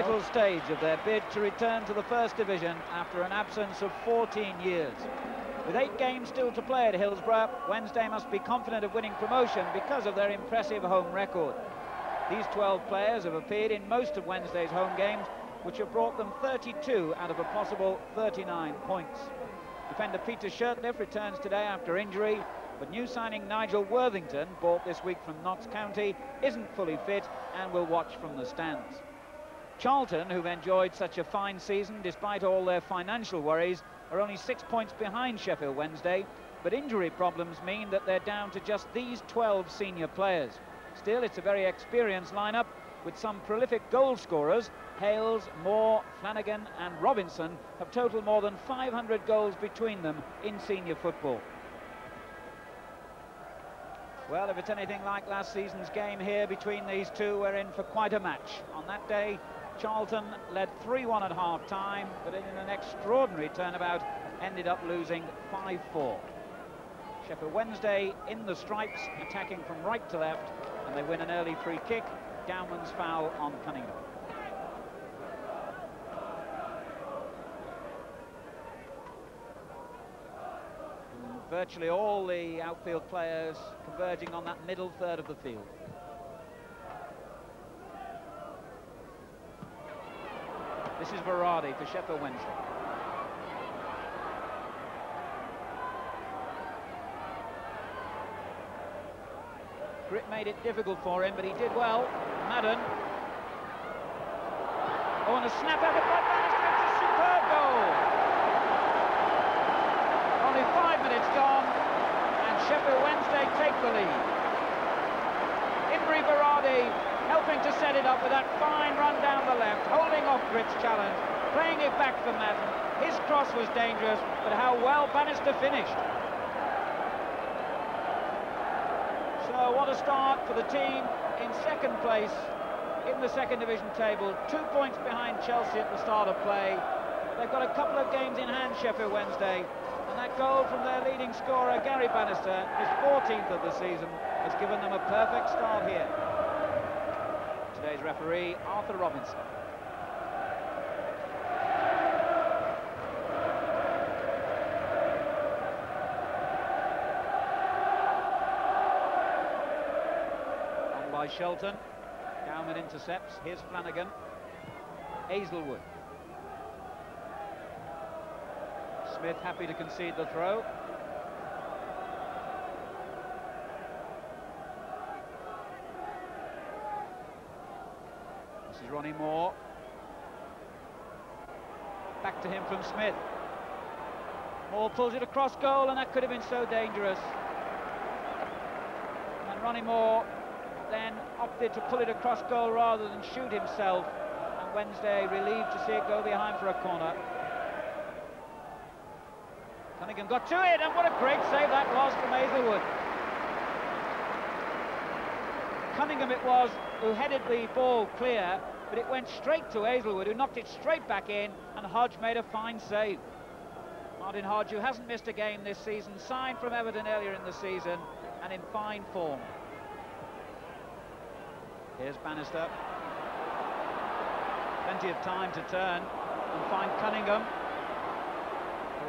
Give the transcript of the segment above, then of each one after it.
Vital stage of their bid to return to the First Division after an absence of 14 years. With 8 games still to play at Hillsborough, Wednesday must be confident of winning promotion because of their impressive home record. These 12 players have appeared in most of Wednesday's home games, which have brought them 32 out of a possible 39 points. Defender Peter Shirtliff returns today after injury, but new signing Nigel Worthington, bought this week from Notts County, isn't fully fit and will watch from the stands. Charlton, who've enjoyed such a fine season despite all their financial worries, are only 6 points behind Sheffield Wednesday, but injury problems mean that they're down to just these 12 senior players. Still, it's a very experienced lineup with some prolific goal scorers. Hales, Moore, Flanagan and Robinson have totaled more than 500 goals between them in senior football. Well, if it's anything like last season's game here between these two, we're in for quite a match. On that day, Charlton led 3-1 at half-time, but in an extraordinary turnabout ended up losing 5-4. Sheffield Wednesday in the stripes, attacking from right to left, and they win an early free kick. Downman's foul on Cunningham. Virtually all the outfield players converging on that middle third of the field. This is Varady for Sheffield Wednesday. Grit made it difficult for him, but he did well. Madden. Oh, and a snap effort by Bannister. It's a superb goal. Only 5 minutes gone, and Sheffield Wednesday take the lead. Imre Varady helping to set it up with that fine run down the left, holding off Grit's challenge, playing it back for Madden. His cross was dangerous, but how well Bannister finished. So what a start for the team in second place in the second division table, 2 points behind Chelsea at the start of play. They've got a couple of games in hand, Sheffield Wednesday, and that goal from their leading scorer, Gary Bannister, his 14th of the season, has given them a perfect start here. Today's referee, Arthur Robinson. On by Charlton. Downman intercepts. Here's Flanagan. Hazelwood. Smith happy to concede the throw. This is Ronnie Moore. Back to him from Smith. Moore pulls it across goal, and that could have been so dangerous. And Ronnie Moore then opted to pull it across goal rather than shoot himself, and Wednesday relieved to see it go behind for a corner. Cunningham got to it, and what a great save that was from Hazelwood. Cunningham it was who headed the ball clear, but it went straight to Hazelwood, who knocked it straight back in, and Hodge made a fine save. Martin Hodge, who hasn't missed a game this season, signed from Everton earlier in the season, and in fine form. Here's Bannister. Plenty of time to turn and find Cunningham.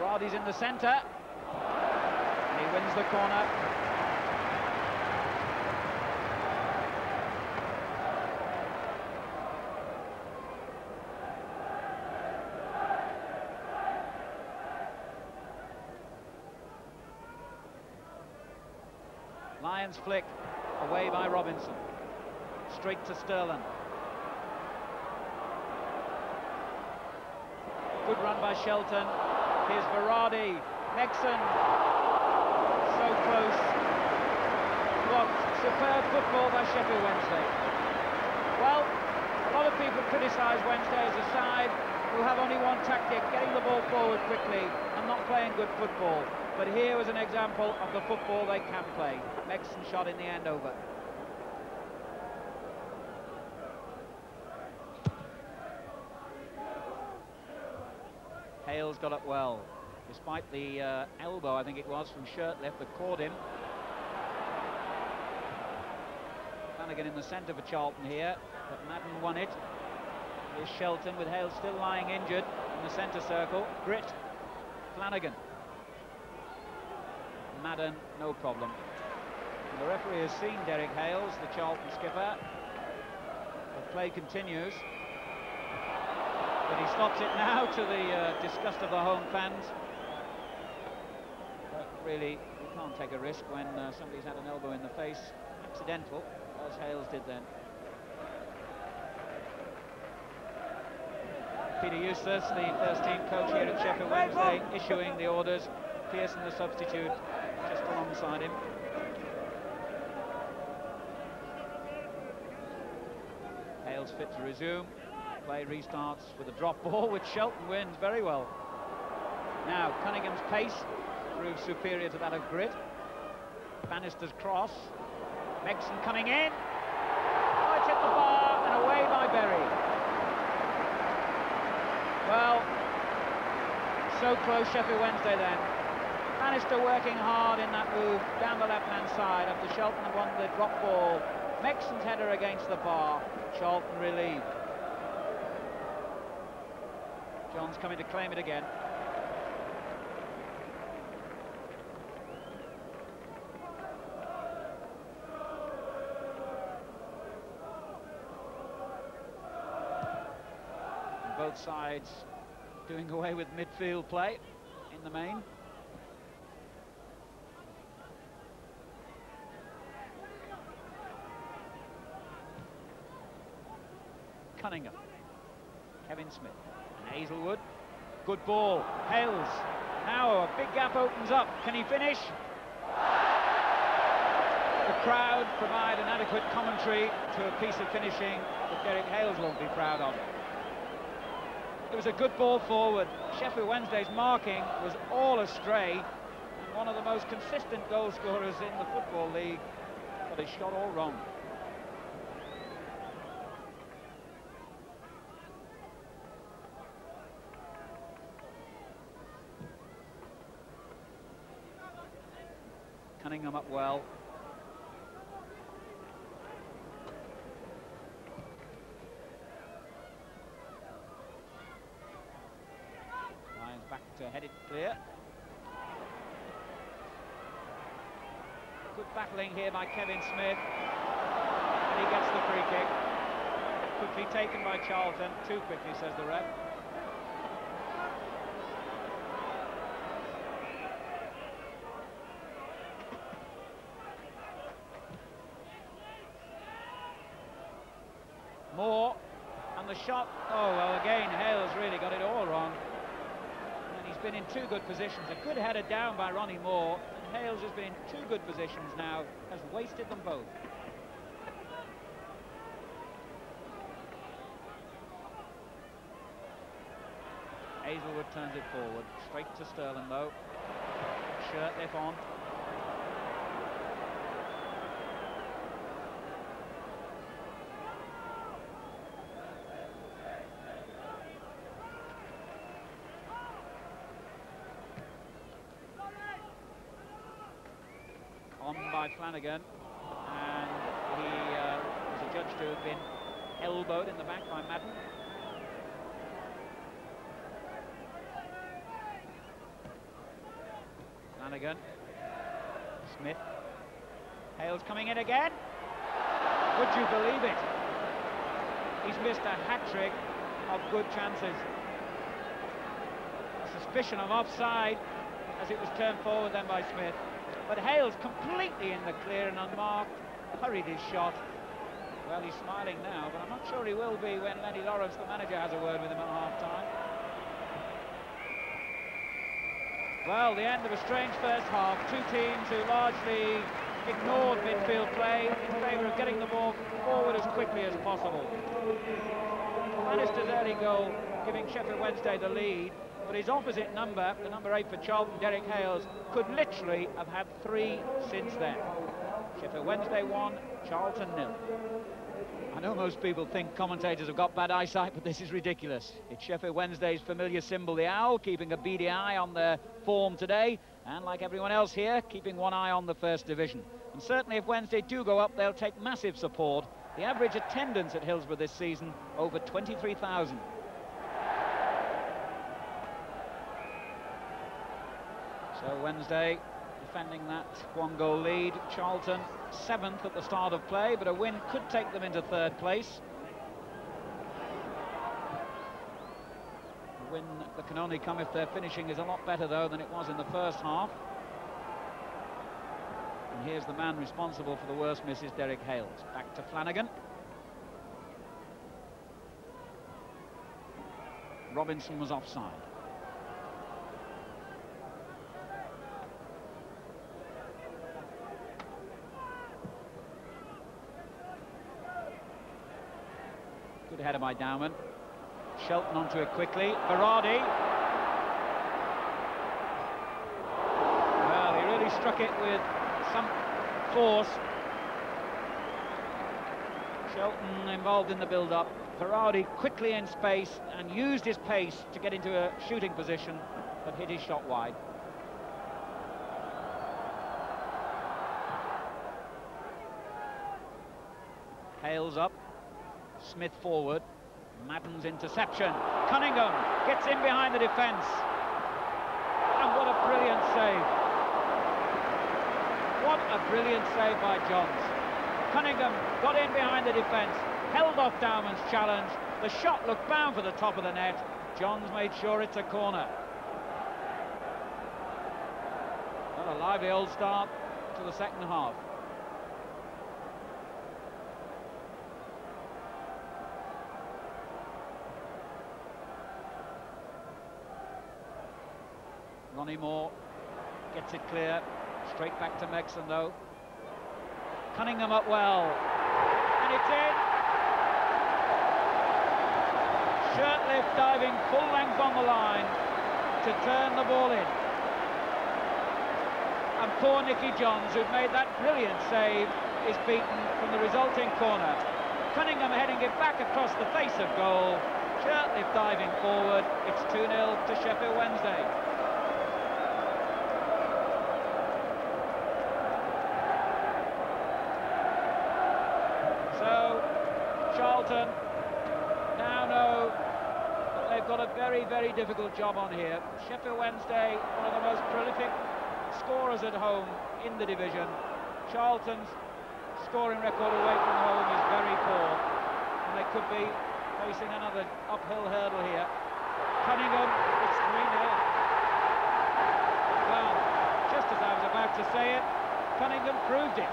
Varady's in the centre, and he wins the corner. Lyons flick, away by Robinson. Straight to Sterling. Good run by Shelton. Here's Varady. Megson. So close. What superb football by Sheffield Wednesday. Well, a lot of people criticise Wednesday as a side who have only one tactic, getting the ball forward quickly and not playing good football. But here was an example of the football they can play. Megson shot in the end over. Hales got up well, despite the elbow, I think it was, from Shirtliff that caught him. Flanagan in the centre for Charlton here, but Madden won it. Here's Charlton with Hales still lying injured in the centre circle. Grit, Flanagan. Madden, no problem. And the referee has seen Derek Hales, the Charlton skipper. The play continues. But he stops it now to the disgust of the home fans. But really, you can't take a risk when somebody's had an elbow in the face. Accidental, as Hales did then. Peter Eustace, the first team coach here at Sheffield Wednesday, issuing the orders. Pearson, the substitute, just alongside him. Hales fit to resume. Play restarts with a drop ball, which Charlton wins very well. Now, Cunningham's pace proves superior to that of Grit. Bannister's cross. Megson coming in. Oh, it's hit the bar and away by Berry. Well, so close Sheffield Wednesday then. Bannister working hard in that move down the left-hand side after Charlton had won the drop ball. Megson's header against the bar. Charlton relieved. John's coming to claim it again. And both sides doing away with midfield play in the main. Cunningham, Kevin Smith, and Hazelwood. Good ball. Hales. Now a big gap opens up. Can he finish? The crowd provide an adequate commentary to a piece of finishing that Derek Hales won't be proud of. It was a good ball forward. Sheffield Wednesday's marking was all astray, and one of the most consistent goal scorers in the Football League got his shot all wrong. Cunningham up well. Lions back to head it clear. Good battling here by Kevin Smith. And he gets the free kick. Quickly taken by Charlton. Too quickly, says the ref. Moore, and the shot, oh well, again Hales really got it all wrong, and he's been in two good positions. A good header down by Ronnie Moore, and Hales has been in two good positions now, has wasted them both. Hazelwood turns it forward, straight to Sterling though. Shirtliff on. By Flanagan, and he was adjudged to have been elbowed in the back by Madden. Flanagan, Smith, Hales coming in again. Would you believe it? He's missed a hat-trick of good chances. Suspicion of offside as it was turned forward then by Smith. But Hales completely in the clear and unmarked, hurried his shot. Well, he's smiling now, but I'm not sure he will be when Lenny Lawrence, the manager, has a word with him at half-time. Well, the end of a strange first half. Two teams who largely ignored midfield play in favour of getting the ball forward as quickly as possible. Bannister's early goal giving Sheffield Wednesday the lead, but his opposite number, the number 8 for Charlton, Derek Hales, could literally have had 3 since then. Sheffield Wednesday 1, Charlton 0. I know most people think commentators have got bad eyesight, but this is ridiculous. It's Sheffield Wednesday's familiar symbol, the owl, keeping a beady eye on their form today, and like everyone else here, keeping one eye on the First Division. And certainly if Wednesday do go up, they'll take massive support The average attendance at Hillsborough this season, over 23,000. So Wednesday defending that one-goal lead. Charlton 7th at the start of play, but a win could take them into 3rd place. A win that can only come if their finishing is a lot better, though, than it was in the first half. And here's the man responsible for the worst misses, Derek Hales. Back to Flanagan. Robinson was offside. Good header by Dowman. Charlton onto it quickly. Berardi. Well, he really struck it with some force. Charlton involved in the build-up. Berardi quickly in space and used his pace to get into a shooting position, but hit his shot wide. Hales up. Smith forward. Madden's interception. Cunningham gets in behind the defence. And what a brilliant save. What a brilliant save by Johns. Cunningham got in behind the defence, held off Dowman's challenge. The shot looked bound for the top of the net. Johns made sure it's a corner. What a lively old start to the second half. Ronnie Moore gets it clear. Straight back to Megson, though. Cunningham up well. And it's in. Shirtlift diving full length on the line to turn the ball in. And poor Nicky Johns, who'd made that brilliant save, is beaten from the resulting corner. Cunningham heading it back across the face of goal. Shirtlift diving forward. It's 2-0 to Sheffield Wednesday. Charlton now know that they've got a very, very difficult job on here. Sheffield Wednesday, one of the most prolific scorers at home in the division. Charlton's scoring record away from home is very poor, and they could be facing another uphill hurdle here. Cunningham, it's 3-0. Well, just as I was about to say it, Cunningham proved it.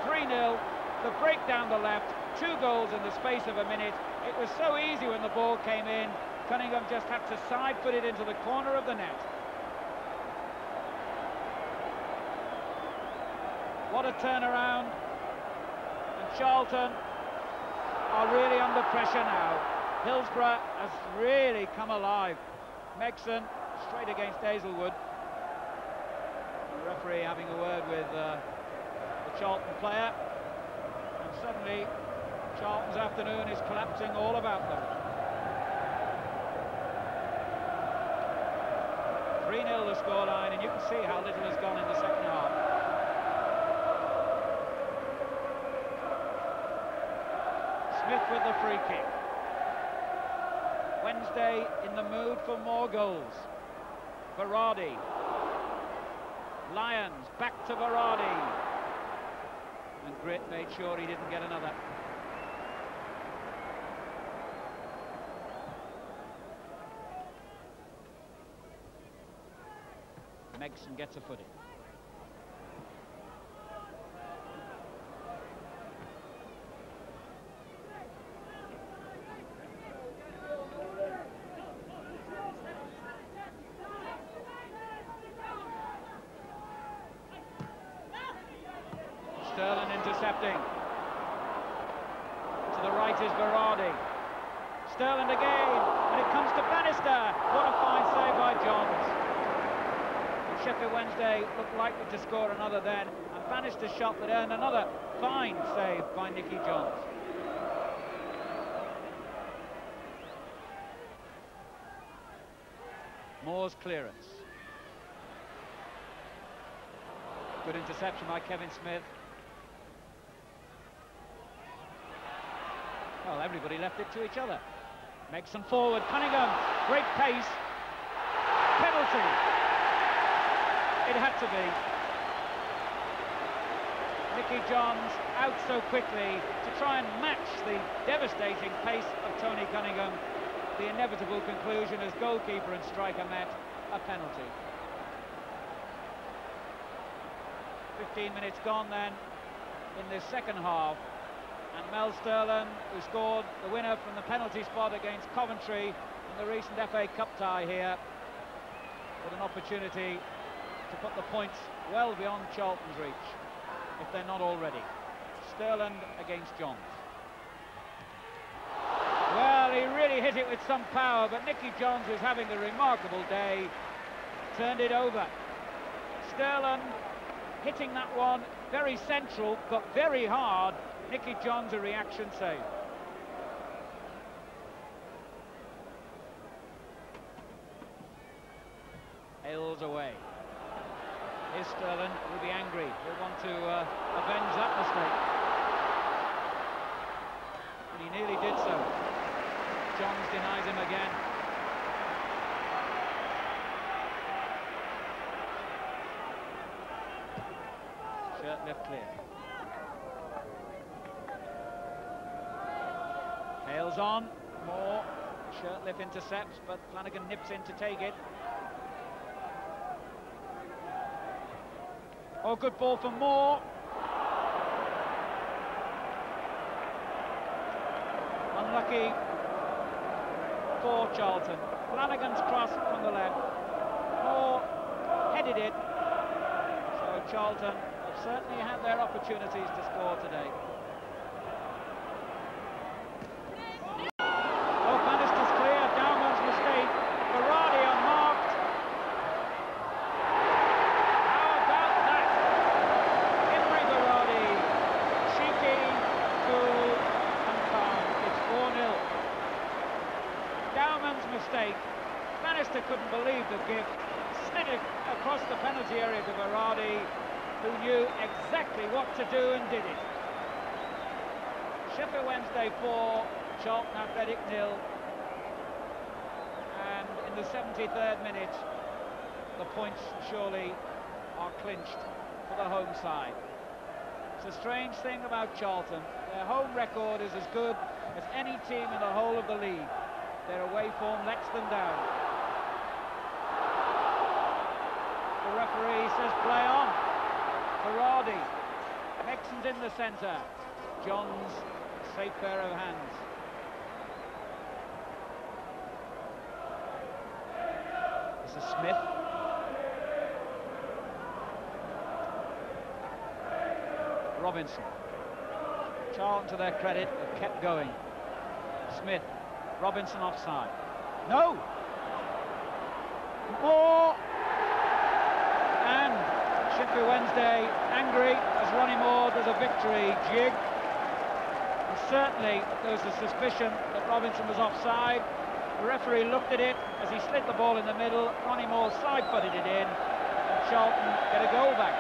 3-0. The break down the left, 2 goals in the space of a minute. It was so easy when the ball came in. Cunningham just had to side-foot it into the corner of the net. What a turnaround. And Charlton are really under pressure now. Hillsborough has really come alive. Megson straight against Hazelwood. The referee having a word with the Charlton player. Suddenly, Charlton's afternoon is collapsing all about them. 3-0 the scoreline, and you can see how little has gone in the second half. Smith with the free kick. Wednesday in the mood for more goals. Berardi. Lyons back to Berardi. And Grit made sure he didn't get another. Megson gets a footing. Sterling intercepting. To the right is Berardi. Sterling again, and it comes to Bannister. What a fine save by Johns. Sheffield Wednesday looked likely to score another then, and Bannister's shot that earned another fine save by Nicky Johns. Moore's clearance. Good interception by Kevin Smith. Well, everybody left it to each other. Makes them forward. Cunningham, great pace. Penalty. It had to be. Nicky Johns out so quickly to try and match the devastating pace of Tony Cunningham. The inevitable conclusion as goalkeeper and striker met, a penalty. 15 minutes gone then in this second half, and Mel Sterland, who scored the winner from the penalty spot against Coventry in the recent FA Cup tie here, with an opportunity to put the points well beyond Charlton's reach, if they're not already. Sterland against Johns. Well, he really hit it with some power, but Nicky Johns was having a remarkable day. Turned it over. Sterland hitting that one very central, but very hard. Nicky Johns, a reaction save. Hales away. Here's Sterland, will be angry. He'll want to avenge that mistake. And he nearly did so. Johns denies him again. Shirt left clear. Hales on, Moore. Shirtliff intercepts, but Flanagan nips in to take it. Oh, good ball for Moore. Unlucky for Charlton. Flanagan's cross from the left. Moore headed it. So Charlton have certainly had their opportunities to score today. Oh, Bannister's clear. Dowman's mistake. Berardi unmarked. How about that? Imre Berardi. Cheeky, cool, and calm. It's 4-0. Dowman's mistake. Bannister couldn't believe the gift. Slid it across the penalty area to Berardi, who knew exactly what to do and did it. Sheffield Wednesday 4, Charlton Athletic 0. And in the 73rd minute, the points surely are clinched for the home side. It's a strange thing about Charlton. Their home record is as good as any team in the whole of the league. Their away form lets them down. The referee says play on. Berardi. Hexon's in the centre. Johns, safe pair of hands. This is Smith. Robinson. Charlton, to their credit, have kept going. Smith. Robinson offside. No! Moore! And Sheffield Wednesday angry as Ronnie Moore does a victory jig. And certainly there was a suspicion that Robinson was offside. The referee looked at it as he slid the ball in the middle. Ronnie Moore side-footed it in, and Charlton get a goal back.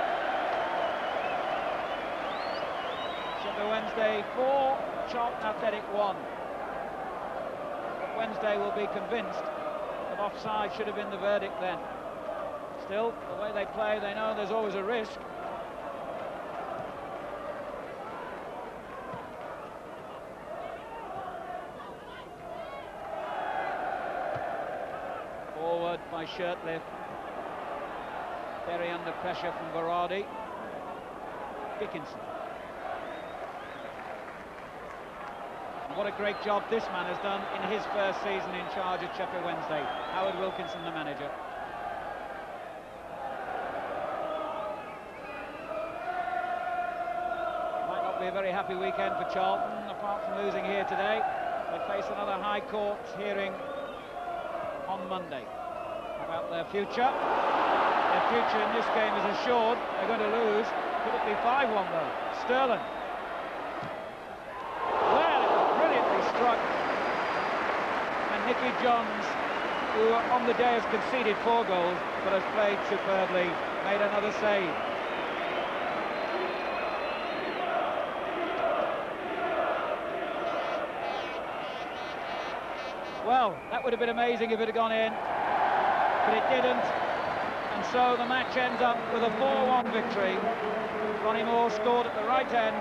Sheffield Wednesday 4, Charlton Athletic 1. But Wednesday will be convinced that offside should have been the verdict then. Still, the way they play, they know there's always a risk. Forward by Shirtliff. Very under pressure from Berardi. Dickinson. And what a great job this man has done in his first season in charge at Sheffield Wednesday. Howard Wilkinson, the manager. A very happy weekend for Charlton, apart from losing here today. They face another High Court hearing on Monday about their future. Their future in this game is assured. They're going to lose. Could it be 5-1 though? Sterling. Well, it was brilliantly struck. And Nicky Johns, who on the day has conceded 4 goals, but has played superbly, made another save. Well, that would have been amazing if it had gone in, but it didn't. And so the match ends up with a 4-1 victory. Ronnie Moore scored at the right end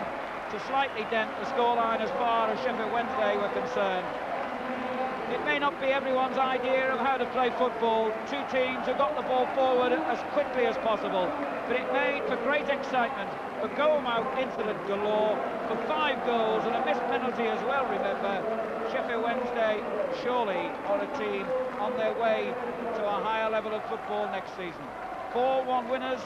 to slightly dent the scoreline as far as Sheffield Wednesday were concerned. It may not be everyone's idea of how to play football. Two teams who got the ball forward as quickly as possible, but it made for great excitement, for goal-mouth incident galore, for 5 goals and a missed penalty as well, remember. Sheffield Wednesday surely are a team on their way to a higher level of football next season. 4-1 winners,